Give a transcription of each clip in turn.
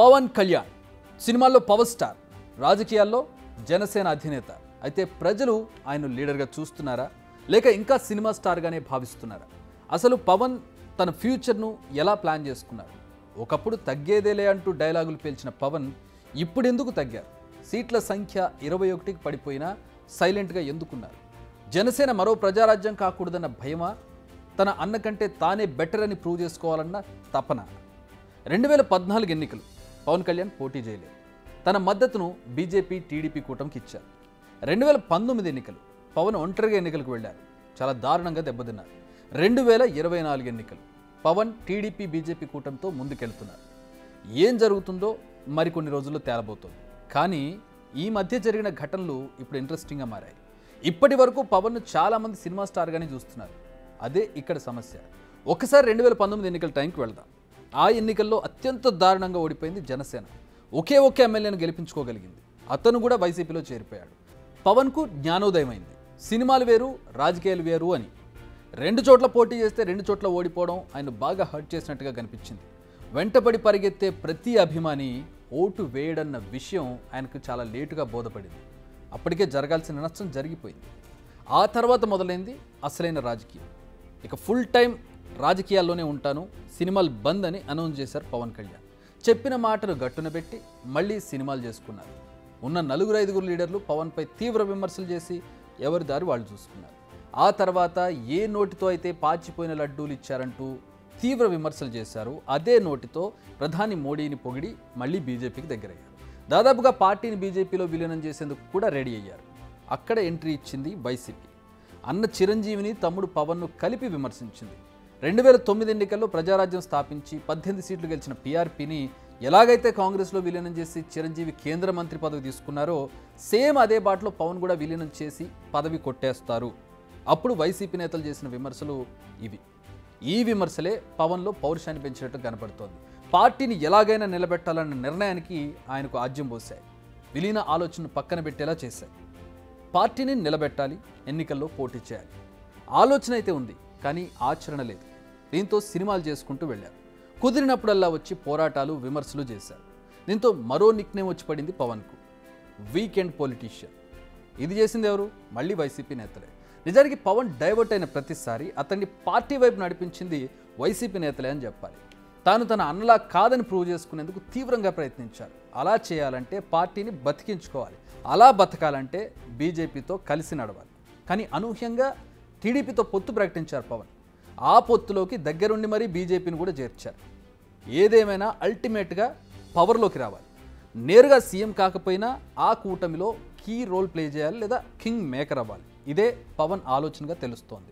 పవన్ కళ్యాణ్ సినిమాల్లో power star, రాజకీయాల్లో జనసేన అధినేత. అయితే ప్రజలు ఆయన లీడర్గా చూస్తున్నారా లేక ఇంకా సినిమా స్టార్గానే భావిస్తున్నారా? అసలు పవన్ తన ఫ్యూచర్ను ఎలా ప్లాన్ చేసుకున్నారు? ఒకప్పుడు తగ్గేదేలే అంటూ డైలాగులు పేల్చిన పవన్ ఇప్పుడెందుకు తగ్గారు? సీట్ల సంఖ్య 21కి పడిపోయినా సైలెంట్గా ఎందుకున్నారు? జనసేన మరో ప్రజారాజ్యం కాకూడదన్న భయమా? తన అన్న కంటే తానే బెటర్ అని ప్రూవ్ చేసుకోవాలన్న తపన? 2014 ఎన్నికలు పవన్ కళ్యాణ్ పోటీ చేయలేదు. తన మద్దతును బీజేపీ టీడీపీ కూటమికి ఇచ్చారు. 2019 ఎన్నికలు పవన్ ఒంటరిగా ఎన్నికలకు వెళ్ళారు. చాలా దారుణంగా దెబ్బతిన్నారు. 2024 ఎన్నికలు పవన్ టీడీపీ బీజేపీ కూటమితో ముందుకెళ్తున్నారు. ఏం జరుగుతుందో మరికొన్ని రోజుల్లో తేలబోతోంది. కానీ ఈ మధ్య జరిగిన ఘటనలు ఇప్పుడు ఇంట్రెస్టింగ్గా మారాయి. ఇప్పటి వరకు పవన్ను చాలామంది సినిమా స్టార్గానే చూస్తున్నారు. అదే ఇక్కడ సమస్య. ఒకసారి 2019 ఎన్నికల టైంకి వెళ్దాం. ఆ ఎన్నికల్లో అత్యంత దారుణంగా ఓడిపోయింది జనసేన. ఒకే ఎమ్మెల్యేను గెలిపించుకోగలిగింది. అతను కూడా వైసీపీలో చేరిపోయాడు. పవన్కు జ్ఞానోదయమైంది. సినిమాలు వేరు, రాజకీయాలు వేరు అని. 2 చోట్ల పోటీ చేస్తే 2 చోట్ల ఓడిపోవడం ఆయన బాగా హర్ట్ చేసినట్టుగా కనిపించింది. వెంటబడి పరిగెత్తే ప్రతి అభిమాని ఓటు వేయడన్న విషయం ఆయనకు చాలా లేటుగా బోధపడింది. అప్పటికే జరగాల్సిన నష్టం జరిగిపోయింది. ఆ తర్వాత మొదలైంది అసలైన రాజకీయం. ఇక ఫుల్ టైం రాజకీయాల్లోనే ఉంటాను, సినిమాలు బంద్ అని అనౌన్స్ చేశారు పవన్ కళ్యాణ్. చెప్పిన మాటను గట్టున పెట్టి మళ్ళీ సినిమాలు చేసుకున్నారు. ఉన్న 4-5 లీడర్లు పవన్పై తీవ్ర విమర్శలు చేసి ఎవరి దారి వాళ్ళు చూసుకున్నారు. ఆ తర్వాత ఏ నోటితో అయితే పాచిపోయిన లడ్డూలు ఇచ్చారంటూ తీవ్ర విమర్శలు చేశారు, అదే నోటితో ప్రధాని మోడీని పొగిడి మళ్ళీ బీజేపీకి దగ్గరయ్యారు. దాదాపుగా పార్టీని బీజేపీలో విలీనం చేసేందుకు కూడా రెడీ అయ్యారు. అక్కడ ఎంట్రీ ఇచ్చింది వైసీపీ. అన్న చిరంజీవిని తమ్ముడు పవన్ను కలిపి విమర్శించింది. 2009 ఎన్నికల్లో ప్రజారాజ్యం స్థాపించి 18 సీట్లు గెలిచిన పీఆర్పీని ఎలాగైతే కాంగ్రెస్లో విలీనం చేసి చిరంజీవి కేంద్ర మంత్రి పదవి తీసుకున్నారో సేమ్ అదే బాటలో పవన్ కూడా విలీనం చేసి పదవి కొట్టేస్తారు. అప్పుడు వైసీపీ నేతలు చేసిన విమర్శలు ఇవి. ఈ విమర్శలే పవన్లో పౌరుషాన్ని పెంచినట్టు కనపడుతోంది. పార్టీని ఎలాగైనా నిలబెట్టాలన్న నిర్ణయానికి ఆయనకు ఆజ్యం పోశాయి. విలీన ఆలోచనను పక్కన పెట్టేలా చేశాయి. పార్టీని నిలబెట్టాలి, ఎన్నికల్లో పోటీ చేయాలి. ఆలోచన అయితే ఉంది, కానీ ఆచరణ లేదు. దీంతో సినిమాలు చేసుకుంటూ వెళ్ళారు. కుదిరినప్పుడల్లా వచ్చి పోరాటాలు, విమర్శలు చేశారు. దీంతో మరో నిక్నేమ్ వచ్చి పడింది పవన్కు, వీకెండ్ పొలిటీషియన్. ఇది చేసింది ఎవరు? మళ్ళీ వైసీపీ నేతలే. నిజానికి పవన్ డైవర్ట్ అయిన ప్రతిసారి అతన్ని పార్టీ వైపు నడిపించింది వైసీపీ నేతలే అని చెప్పాలి. తాను తన అన్నలా కాదని ప్రూవ్ చేసుకునేందుకు తీవ్రంగా ప్రయత్నించారు. అలా చేయాలంటే పార్టీని బతికించుకోవాలి. అలా బతకాలంటే బీజేపీతో కలిసి నడవాలి. కానీ అనూహ్యంగా టీడీపీతో పొత్తు ప్రకటించారు పవన్. ఆ పొత్తులోకి దగ్గరుండి మరీ బీజేపీని కూడా చేర్చారు. ఏదేమైనా అల్టిమేట్గా పవర్లోకి రావాలి. నేరుగా సీఎం కాకపోయినా ఆ కూటమిలో కీ రోల్ ప్లే చేయాలి, లేదా కింగ్ మేకర్ అవ్వాలి. ఇదే పవన్ ఆలోచనగా తెలుస్తోంది.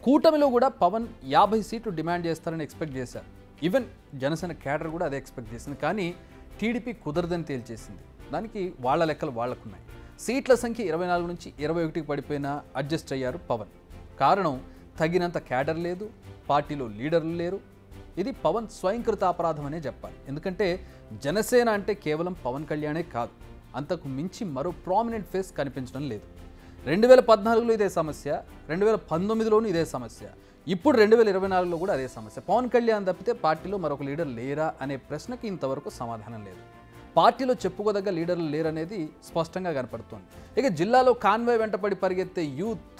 కూటమిలో కూడా పవన్ 50 సీట్లు డిమాండ్ చేస్తారని ఎక్స్పెక్ట్ చేశారు. ఈవెన్ జనసేన కేడర్ కూడా అదే ఎక్స్పెక్ట్ చేసింది. కానీ టీడీపీ కుదరదని తేల్చేసింది. దానికి వాళ్ళ లెక్కలు వాళ్ళకున్నాయి. సీట్ల సంఖ్య 24 నుంచి 21కి పడిపోయినా అడ్జస్ట్ అయ్యారు పవన్. కారణం తగినంత క్యాడర్ లేదు, పార్టీలో లీడర్లు లేరు. ఇది పవన్ స్వయంకృత అపరాధం అనే చెప్పాలి. ఎందుకంటే జనసేన అంటే కేవలం పవన్ కళ్యాణే కాదు, అంతకు మించి మరో ప్రామినెంట్ ఫేస్ కనిపించడం లేదు. 2014లో ఇదే సమస్య, 2019లోనూ ఇదే సమస్య, ఇప్పుడు 2024లో కూడా అదే సమస్య. పవన్ కళ్యాణ్ తప్పితే పార్టీలో మరొక లీడర్ లేరా అనే ప్రశ్నకి ఇంతవరకు సమాధానం లేదు. పార్టీలో చెప్పుకోదగ్గ లీడర్లు లేరనేది స్పష్టంగా కనపడుతోంది. ఇక జిల్లాలో కాన్వాయ్ వెంటపడి పరిగెత్తే యూత్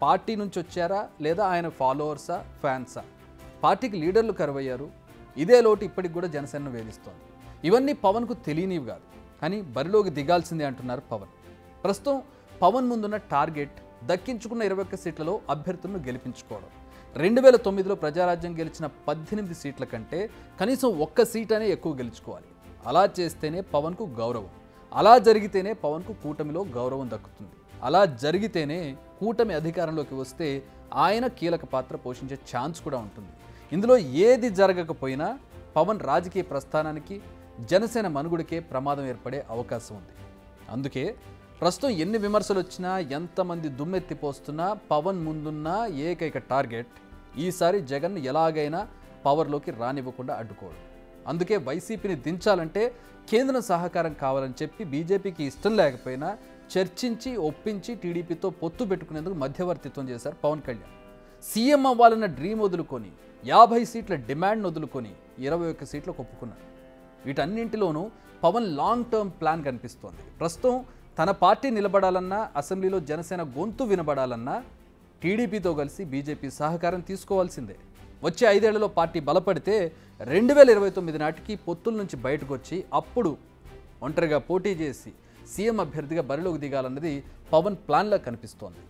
పార్టీ నుంచి వచ్చారా, లేదా ఆయన ఫాలోవర్సా, ఫ్యాన్సా? పార్టీకి లీడర్లు కరువయ్యారు. ఇదే లోటు ఇప్పటికి కూడా జనసేనను వేధిస్తోంది. ఇవన్నీ పవన్కు తెలియనివి కాదు, కానీ బరిలోకి దిగాల్సిందే అంటున్నారు పవన్. ప్రస్తుతం పవన్ ముందున్న టార్గెట్ దక్కించుకున్న 21 సీట్లలో అభ్యర్థులను గెలిపించుకోవడం. 2009లో ప్రజారాజ్యం గెలిచిన 18 సీట్ల కంటే కనీసం 1 సీట్ అనే ఎక్కువ గెలుచుకోవాలి. అలా చేస్తేనే పవన్కు గౌరవం. అలా జరిగితేనే పవన్కు కూటమిలో గౌరవం దక్కుతుంది. అలా జరిగితేనే కూటమి అధికారంలోకి వస్తే ఆయన కీలక పాత్ర పోషించే ఛాన్స్ కూడా ఉంటుంది. ఇందులో ఏది జరగకపోయినా పవన్ రాజకీయ ప్రస్థానానికి, జనసేన మనుగడకే ప్రమాదం ఏర్పడే అవకాశం ఉంది. అందుకే ప్రస్తుతం ఎన్ని విమర్శలు వచ్చినా, ఎంతమంది దుమ్మెత్తిపోస్తున్నా పవన్ ముందున్న ఏకైక టార్గెట్ ఈసారి జగన్ ఎలాగైనా పవర్లోకి రానివ్వకుండా అడ్డుకోవడం. అందుకే వైసీపీని దించాలంటే కేంద్రం సహకారం కావాలని చెప్పి బీజేపీకి ఇష్టం లేకపోయినా చర్చించి ఒప్పించి టీడీపీతో పొత్తు పెట్టుకునేందుకు మధ్యవర్తిత్వం చేశారు పవన్ కళ్యాణ్. సీఎం అవ్వాలన్న డ్రీమ్ వదులుకొని 50 సీట్ల డిమాండ్ వదులుకొని 21 సీట్లకు ఒప్పుకున్నారు. వీటన్నింటిలోనూ పవన్ లాంగ్ టర్మ్ ప్లాన్ కనిపిస్తోంది. ప్రస్తుతం తన పార్టీ నిలబడాలన్నా, అసెంబ్లీలో జనసేన గొంతు వినబడాలన్నా టీడీపీతో కలిసి బీజేపీ సహకారం తీసుకోవాల్సిందే. వచ్చే 5 ఏళ్లలో పార్టీ బలపడితే 2029 నాటికి పొత్తుల నుంచి బయటకు వచ్చి అప్పుడు ఒంటరిగా పోటీ చేసి సీఎం అభ్యర్థిగా బరిలోకి దిగాలన్నది పవన్ ప్లాన్లా కనిపిస్తోంది.